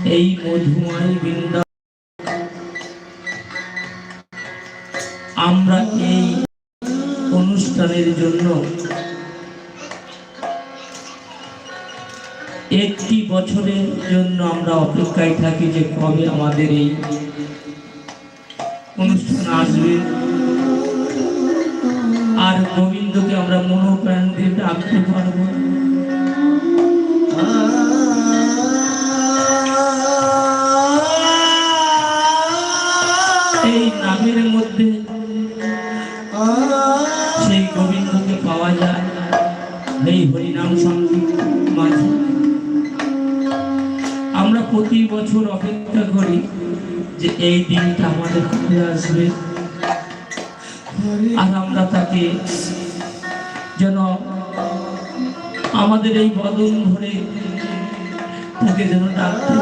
এই মধুময় বৃন্দা আমরা এই অনুষ্ঠানের জন্য একটি বছরের জন্য আমরা অপেক্ষায় থাকি যে কবে আমাদের এই অনুষ্ঠান আসবে আর গোবিন্দকে আমরা মনোপ্রাণ দিয়ে ডাকতে পারবো। এই নামের মধ্যে সেই গোবিন্দকে পাওয়া যায় এই হরিনাম সংকীর্তন মাঝে। আমরা প্রতি বছর অপেক্ষা করি যে এই দিনটা আমাদের কবে আসবে আর আমরা তাকে যেন আমাদের এই বদন ভরে তাকে যেন ডাকতে